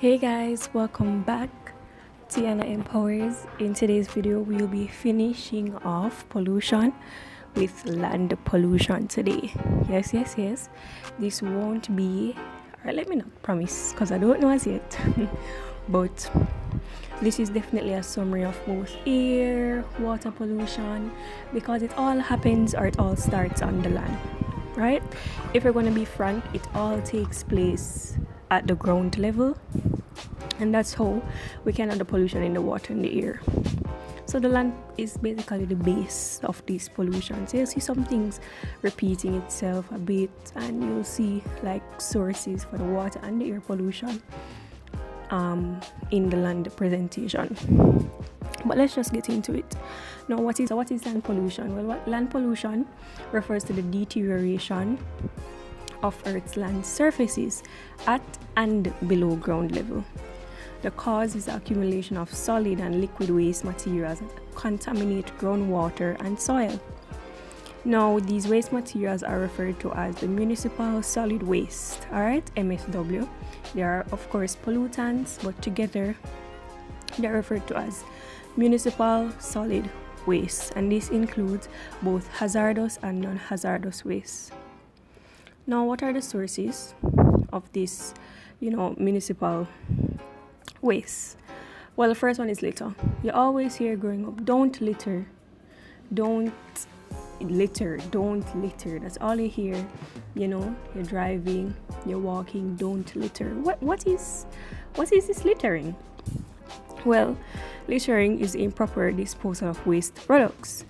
Hey guys, welcome back to Iyanla Empowers. In today's video, we'll be finishing off pollution with land pollution today. Yes. This won't be, or let me not promise because I don't know as yet, but this is definitely a summary of both air, water pollution, because it all happens or it all starts on the land, right? If we're going to be frank, it all takes place at the ground level, and that's how we can have the pollution in the water and the air. So the land is basically the base of these pollution. So you'll see some things repeating itself a bit, and you'll see like sources for the water and the air pollution in the land presentation. But let's just get into it. Now, what is land pollution? Well, land pollution refers to the deterioration of Earth's land surfaces at and below ground level. The cause is the accumulation of solid and liquid waste materials that contaminate groundwater and soil. Now, these waste materials are referred to as the municipal solid waste, alright, MSW. They are, of course, pollutants, but together they're referred to as municipal solid waste, and this includes both hazardous and non-hazardous waste. Now, what are the sources of this, municipal waste? Well, the first one is litter. You always hear growing up, don't litter. That's all you hear. You're driving, you're walking, don't litter. What is this littering? Well, littering is improper disposal of waste products,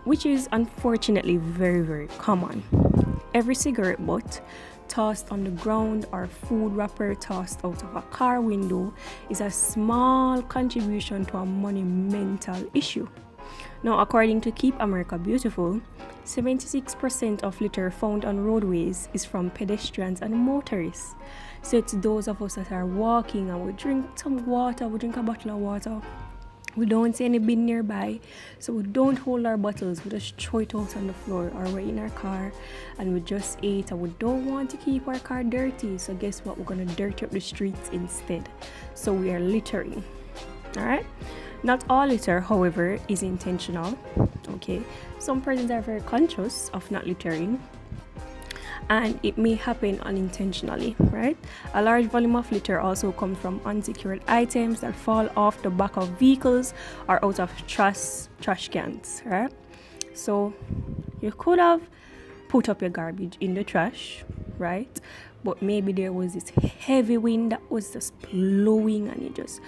which is unfortunately very, very common. Every cigarette butt tossed on the ground or food wrapper tossed out of a car window is a small contribution to a monumental issue. Now, according to Keep America Beautiful, 76% of litter found on roadways is from pedestrians and motorists. So it's those of us that are walking and we drink some water, we drink a bottle of water. We don't see any bin nearby, so we don't hold our bottles, we just throw it out on the floor, or we're in our car and we just ate and we don't want to keep our car dirty. So guess what? We're gonna dirty up the streets instead. So we are littering. Alright? Not all litter, however, is intentional. Okay. Some persons are very conscious of not littering, and it may happen unintentionally, right? A large volume of litter also comes from unsecured items that fall off the back of vehicles or out of trash cans, right? So you could have put up your garbage in the trash, right? But maybe there was this heavy wind that was just blowing and it just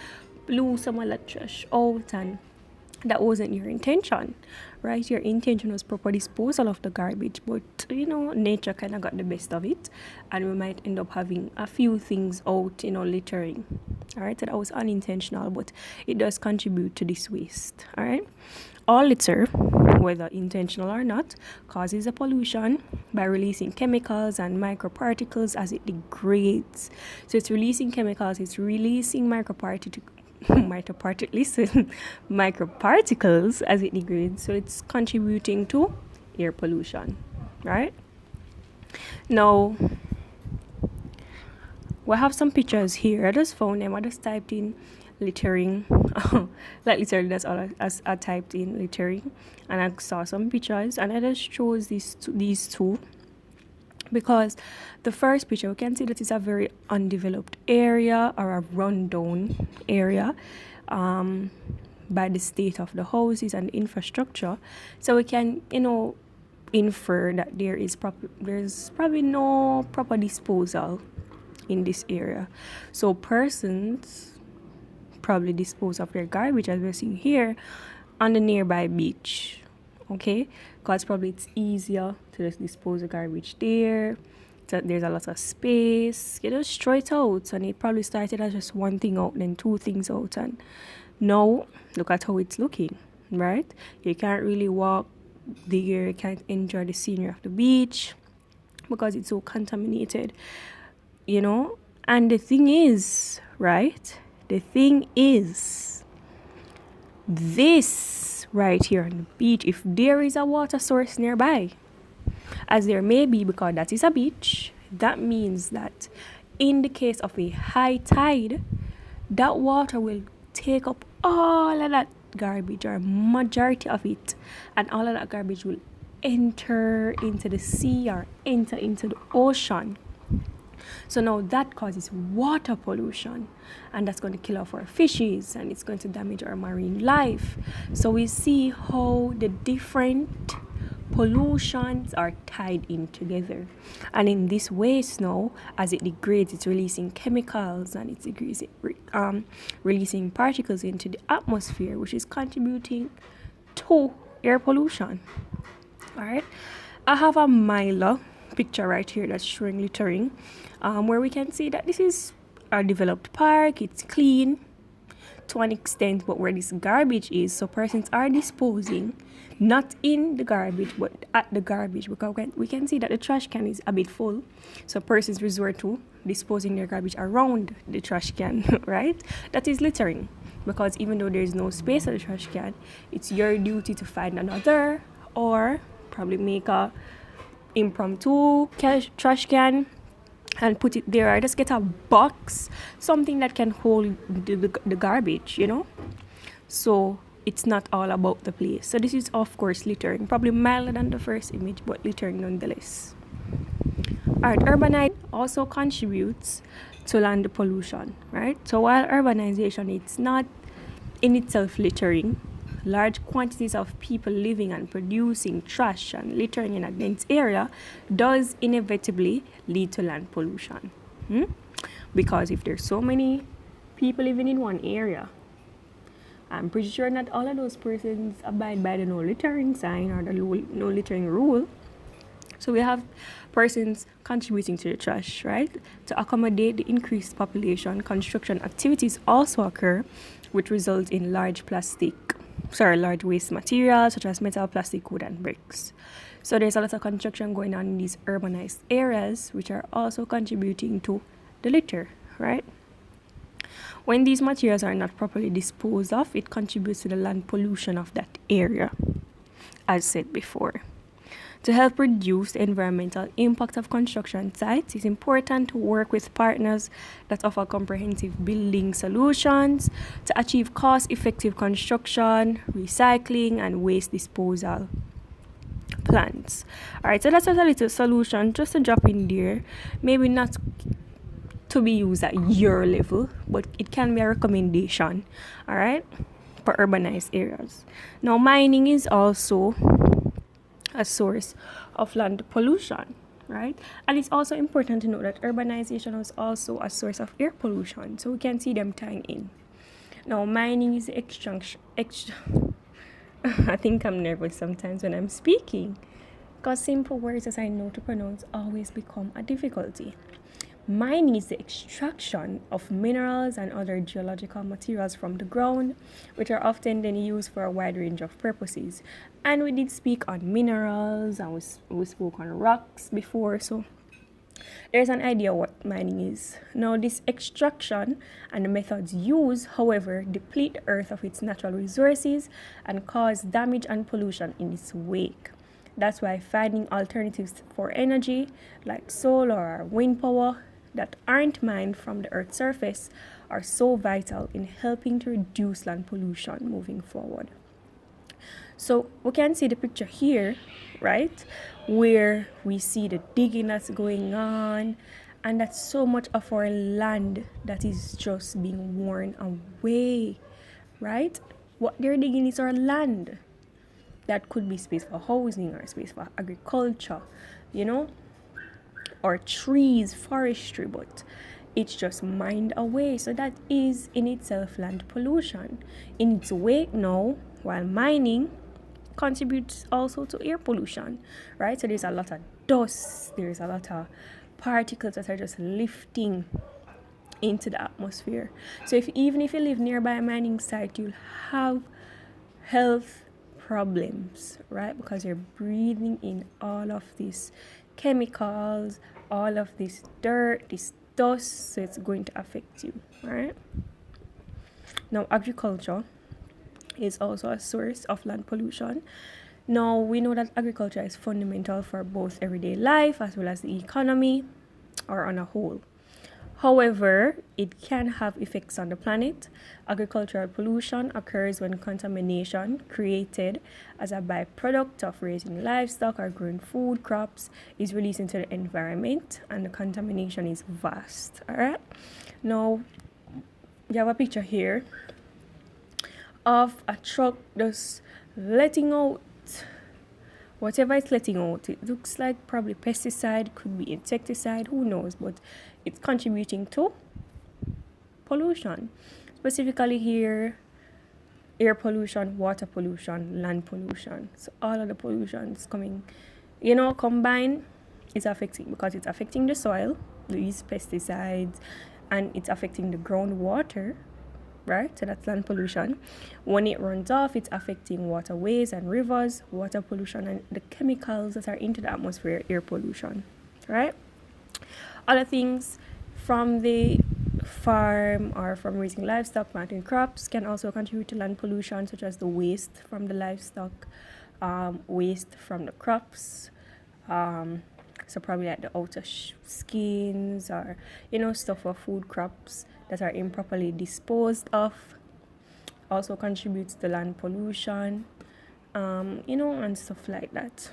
blew some of that trash out, and that wasn't your intention, right? Your intention was proper disposal of the garbage, but nature kind of got the best of it, and we might end up having a few things out, littering. All right, so that was unintentional, but it does contribute to this waste. All right, all litter, whether intentional or not, causes a pollution by releasing chemicals and microparticles as it degrades. So it's releasing chemicals, it's releasing microparticles as it degrades, so it's contributing to air pollution, right? Now, we have some pictures here. I just found them. I just typed in littering, like literally that's all I typed in littering, and I saw some pictures, and I just chose these two because the first picture, we can see that it's a very undeveloped area or a rundown area by the state of the houses and the infrastructure. So we can, infer that there's probably no proper disposal in this area. So persons probably dispose of their garbage, as we're seeing here, on the nearby beach. Okay, because probably it's easier to just dispose of garbage there. So there's a lot of space. You just throw it out, and it probably started as just one thing out, then two things out, and now look at how it's looking, right? You can't really walk there, you can't enjoy the scenery of the beach because it's so contaminated, And the thing is, right? This right here on the beach, if there is a water source nearby, as there may be, because that is a beach, that means that in the case of a high tide, that water will take up all of that garbage, or majority of it, and all of that garbage will enter into the sea or enter into the ocean. So now that causes water pollution, and that's going to kill off our fishes, and it's going to damage our marine life. So we see how the different pollutions are tied in together, and in this waste now, as it degrades, it's releasing chemicals, and it's releasing particles into the atmosphere, which is contributing to air pollution. All right, I have a Milo picture right here that's showing littering, where we can see that this is a developed park. It's clean to an extent, but where this garbage is, so persons are disposing not in the garbage but at the garbage, because we can see that the trash can is a bit full, so persons resort to disposing their garbage around the trash can. Right, that is littering, because even though there is no space at the trash can, it's your duty to find another, or probably make a impromptu trash can and put it there, or just get a box, something that can hold the garbage, so it's not all about the place. So this is of course littering, probably milder than the first image, but littering nonetheless. Alright, urbanization also contributes to land pollution, right? So while urbanization, it's not in itself littering, large quantities of people living and producing trash and littering in a dense area does inevitably lead to land pollution. Because if there's so many people living in one area, I'm pretty sure not all of those persons abide by the no littering sign or the no littering rule. So we have persons contributing to the trash, right? To accommodate the increased population, construction activities also occur, which result in large waste materials such as metal, plastic, wood, and bricks. So there's a lot of construction going on in these urbanized areas, which are also contributing to the litter, right? When these materials are not properly disposed of, it contributes to the land pollution of that area, as said before. To help reduce the environmental impact of construction sites, it's important to work with partners that offer comprehensive building solutions to achieve cost-effective construction, recycling, and waste disposal plans. Alright, so that's a little solution just to drop in there. Maybe not to be used at your level, but it can be a recommendation, alright, for urbanized areas. Now, mining is also a source of land pollution, right? And it's also important to note that urbanization is also a source of air pollution, so we can see them tying in. Now, mining is extraction. I think I'm nervous sometimes when I'm speaking, because simple words as I know to pronounce always become a difficulty. Mining is the extraction of minerals and other geological materials from the ground, which are often then used for a wide range of purposes. And we did speak on minerals, and we spoke on rocks before, so there's an idea what mining is. Now, this extraction and the methods used, however, deplete the earth of its natural resources and cause damage and pollution in its wake. That's why finding alternatives for energy like solar or wind power that aren't mined from the Earth's surface are so vital in helping to reduce land pollution moving forward. So we can see the picture here, right, where we see the digging that's going on, and that's so much of our land that is just being worn away, right? What they're digging is our land. That could be space for housing or space for agriculture, or trees, forestry, but it's just mined away. So that is in itself land pollution. In its wake now, while mining contributes also to air pollution, right? So there's a lot of dust, there's a lot of particles that are just lifting into the atmosphere. So even if you live nearby a mining site, you'll have health problems, right? Because you're breathing in all of these chemicals, all of this dirt, this dust, so it's going to affect you, right? Now, agriculture is also a source of land pollution. Now, we know that agriculture is fundamental for both everyday life as well as the economy or on a whole. However, it can have effects on the planet. Agricultural pollution occurs when contamination created as a byproduct of raising livestock or growing food crops is released into the environment, and the contamination is vast. All right. Now, you have a picture here of a truck just letting out whatever it's letting out. It looks like probably pesticide, could be insecticide, who knows, but it's contributing to pollution. Specifically here, air pollution, water pollution, land pollution. So all of the pollutions coming, combined is affecting, because it's affecting the soil, these pesticides, and it's affecting the groundwater, right? So that's land pollution. When it runs off, it's affecting waterways and rivers, water pollution, and the chemicals that are into the atmosphere, air pollution, right? Other things from the farm or from raising livestock, planting crops can also contribute to land pollution, such as the waste from the livestock, waste from the crops, so probably like the outer skins, or stuff for food crops that are improperly disposed of, also contributes to land pollution, and stuff like that.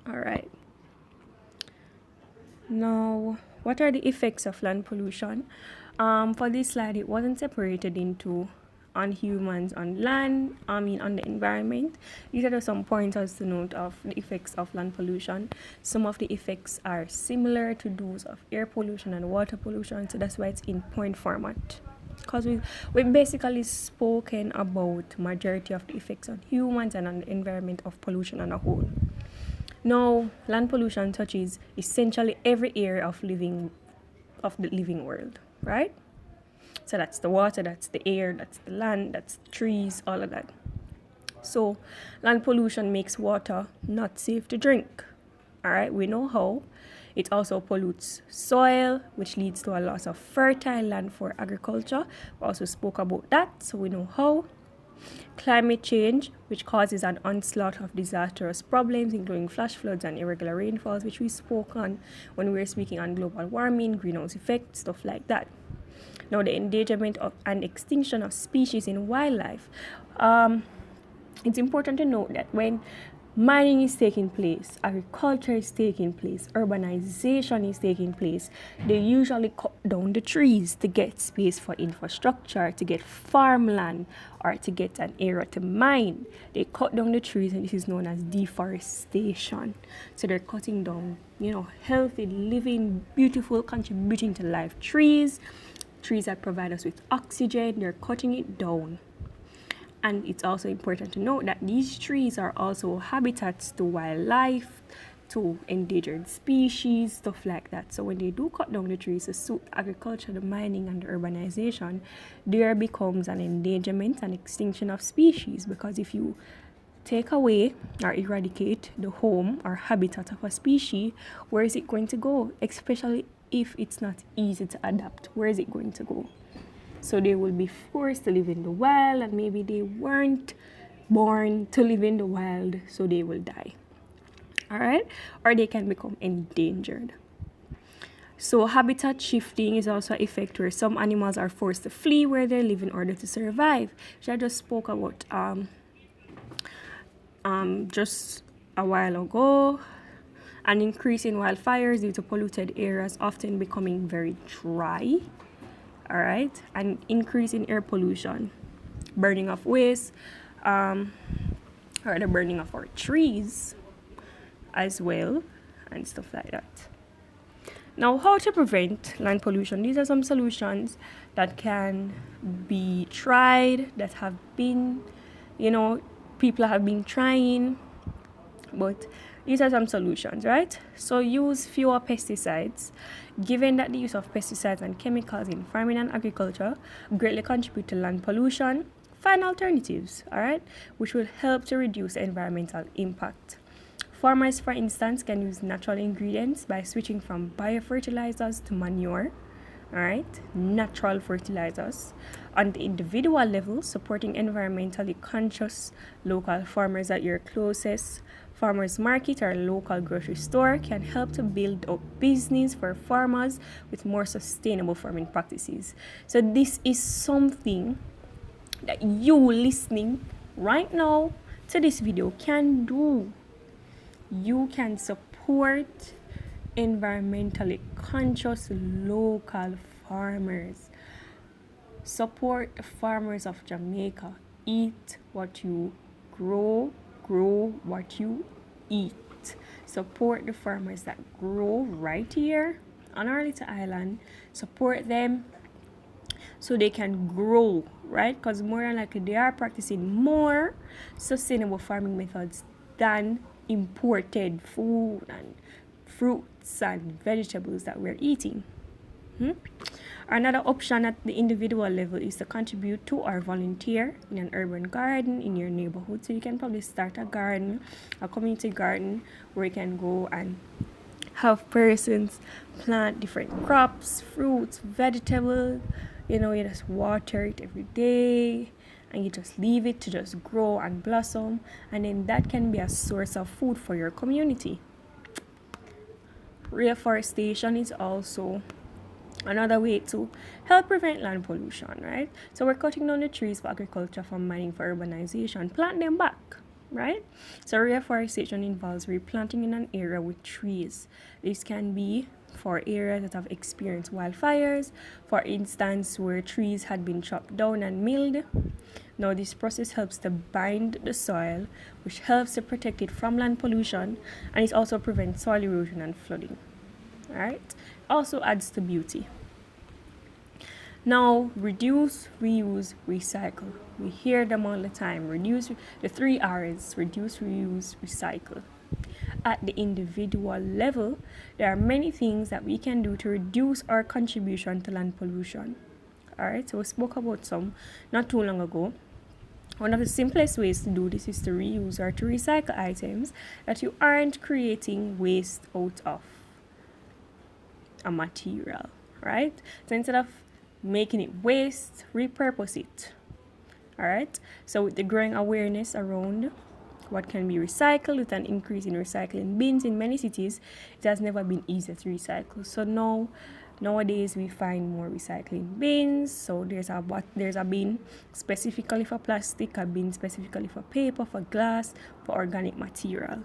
All right. Now, what are the effects of land pollution? For this slide, it wasn't separated into on humans, on land, on the environment. These are just some pointers to note of the effects of land pollution. Some of the effects are similar to those of air pollution and water pollution, so that's why it's in point format. Because we've basically spoken about majority of the effects on humans and on the environment of pollution on a whole. Now, land pollution touches essentially every area of the living world, right? So that's the water, that's the air, that's the land, that's the trees, all of that. So land pollution makes water not safe to drink. All right, we know how. It also pollutes soil, which leads to a loss of fertile land for agriculture. We also spoke about that, so we know how. Climate change, which causes an onslaught of disastrous problems, including flash floods and irregular rainfalls, which we spoke on when we were speaking on global warming, greenhouse effect, stuff like that. Now, the endangerment of and extinction of species in wildlife. It's important to note that when mining is taking place, agriculture is taking place, urbanization is taking place, they usually cut down the trees to get space for infrastructure, to get farmland, or to get an area to mine. They cut down the trees, and this is known as deforestation. So they're cutting down, healthy, living, beautiful, contributing to life trees that provide us with oxygen. They're cutting it down. And it's also important to note that these trees are also habitats to wildlife, to endangered species, stuff like that. So when they do cut down the trees to suit agriculture, the mining, and the urbanization, there becomes an endangerment and extinction of species, because if you take away or eradicate the home or habitat of a species, where is it going to go? Especially if it's not easy to adapt, where is it going to go? So they will be forced to live in the wild, and maybe they weren't born to live in the wild, so they will die. All right? Or they can become endangered. So habitat shifting is also an effect where some animals are forced to flee where they live in order to survive, which I just spoke about just a while ago. An increase in wildfires due to polluted areas often becoming very dry. All right, an increase in air pollution, burning of waste, or the burning of our trees as well, and stuff like that. Now, how to prevent land pollution? These are some solutions that can be tried, that have been, people have been trying, but these are some solutions, right? So use fewer pesticides. Given that the use of pesticides and chemicals in farming and agriculture greatly contribute to land pollution, find alternatives, all right, which will help to reduce environmental impact. Farmers, for instance, can use natural ingredients by switching from biofertilizers to manure, all right, natural fertilizers. On the individual level, supporting environmentally conscious local farmers at your closest Farmers market or local grocery store can help to build up business for farmers with more sustainable farming practices. So this is something that you listening right now to this video can do. You can support environmentally conscious local farmers. Support the farmers of Jamaica. Eat what you grow what you eat. Support the farmers that grow right here on our little island. Support them so they can grow, right? Because more than likely they are practicing more sustainable farming methods than imported food and fruits and vegetables that we're eating. Another option at the individual level is to contribute to or volunteer in an urban garden in your neighborhood. So you can probably start a garden, a community garden, where you can go and have persons plant different crops, fruits, vegetables. You just water it every day and you just leave it to just grow and blossom, and then that can be a source of food for your community. Reforestation is also another way to help prevent land pollution, right? So we're cutting down the trees for agriculture, for mining, for urbanization. Plant them back, right? So reforestation involves replanting in an area with trees. This can be for areas that have experienced wildfires, for instance, where trees had been chopped down and milled. Now, this process helps to bind the soil, which helps to protect it from land pollution, and it also prevents soil erosion and flooding. All right? Also adds to beauty. Now, reduce, reuse, recycle. We hear them all the time. Reduce, the 3 R's: reduce, reuse, recycle. At the individual level, there are many things that we can do to reduce our contribution to land pollution. Alright, so we spoke about some not too long ago. One of the simplest ways to do this is to reuse or to recycle items that you aren't creating waste out of a material, right? So instead of making it waste, repurpose it. Alright, so with the growing awareness around what can be recycled, with an increase in recycling bins in many cities, it has never been easier to recycle. So nowadays we find more recycling bins. So there's a bin specifically for plastic, a bin specifically for paper, for glass, for organic material.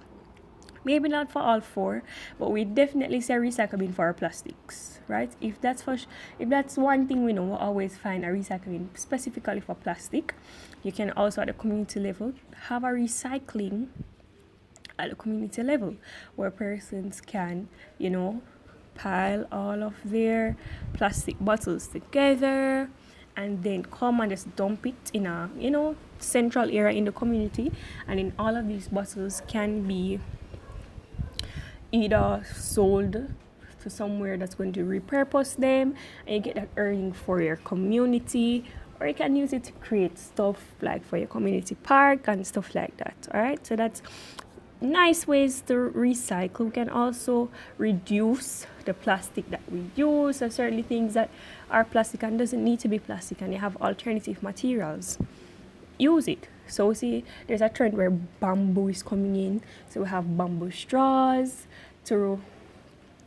Maybe not for all four, but we definitely say recycle bin for our plastics, right? If that's one thing we know, we'll always find a recycle bin specifically for plastic. You can also at the community level have a recycling at the community level where persons can, pile all of their plastic bottles together and then come and just dump it in a, central area in the community, and then all of these bottles can be either sold to somewhere that's going to repurpose them and you get that earning for your community, or you can use it to create stuff like for your community park and stuff like that. All right, so that's nice ways to recycle. We can also reduce the plastic that we use. So certainly things that are plastic and doesn't need to be plastic, and you have alternative materials, use it. So see, there's a trend where bamboo is coming in, so we have bamboo straws to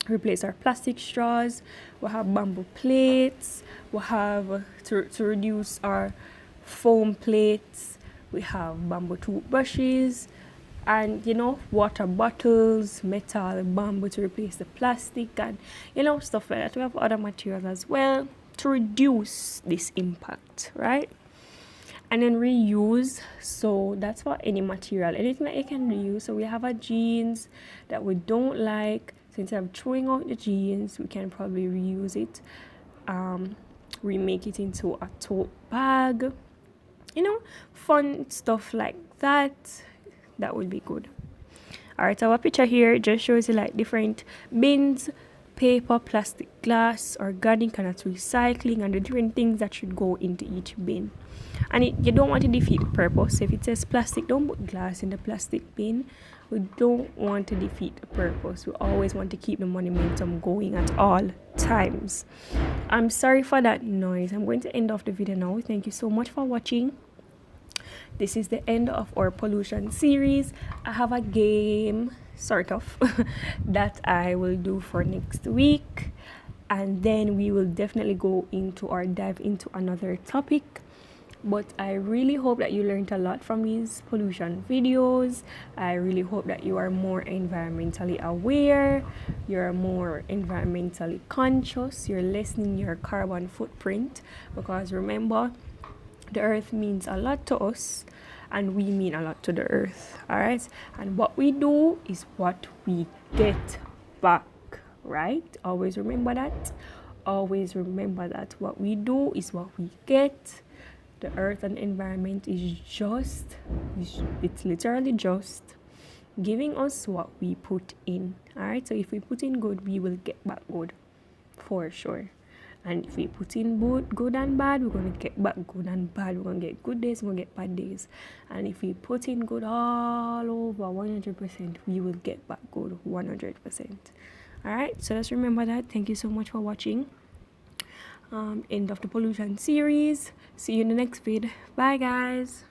replace our plastic straws. We have bamboo plates. We have to reduce our foam plates. We have bamboo toothbrushes, and water bottles, metal, bamboo to replace the plastic, and stuff like that. We have other materials as well to reduce this impact, right? And then reuse, so that's for any material, anything that you can reuse. So we have our jeans that we don't like, so instead of throwing out the jeans, we can probably reuse it, remake it into a tote bag, fun stuff like that. That would be good. Alright, so our picture here just shows you like different bins: paper, plastic, glass, organic, and recycling, and the different things that should go into each bin. And you don't want to defeat the purpose. If it says plastic, don't put glass in the plastic bin. We don't want to defeat the purpose. We always want to keep the momentum going at all times. I'm sorry for that noise. I'm going to end off the video now. Thank you so much for watching. this is the end of our pollution series. I have a game, sort of, that I will do for next week, and then we will definitely go into or dive into another topic. But I really hope that you learned a lot from these pollution videos. I really hope that you are more environmentally aware, you're more environmentally conscious, you're lessening your carbon footprint, because remember, the earth means a lot to us and we mean a lot to the earth. All right, and what we do is what we get back, right? Always remember that. Always remember that what we do is what we get. The earth and environment is it's literally just giving us what we put in. All right, so if we put in good, we will get back good for sure. And if we put in good and bad, we're going to get back good and bad. We're going to get good days, we're going to get bad days. And if we put in good all over 100%, we will get back good 100%. All right, so just remember that. Thank you so much for watching. End of the pollution series. See you in the next vid. Bye, guys.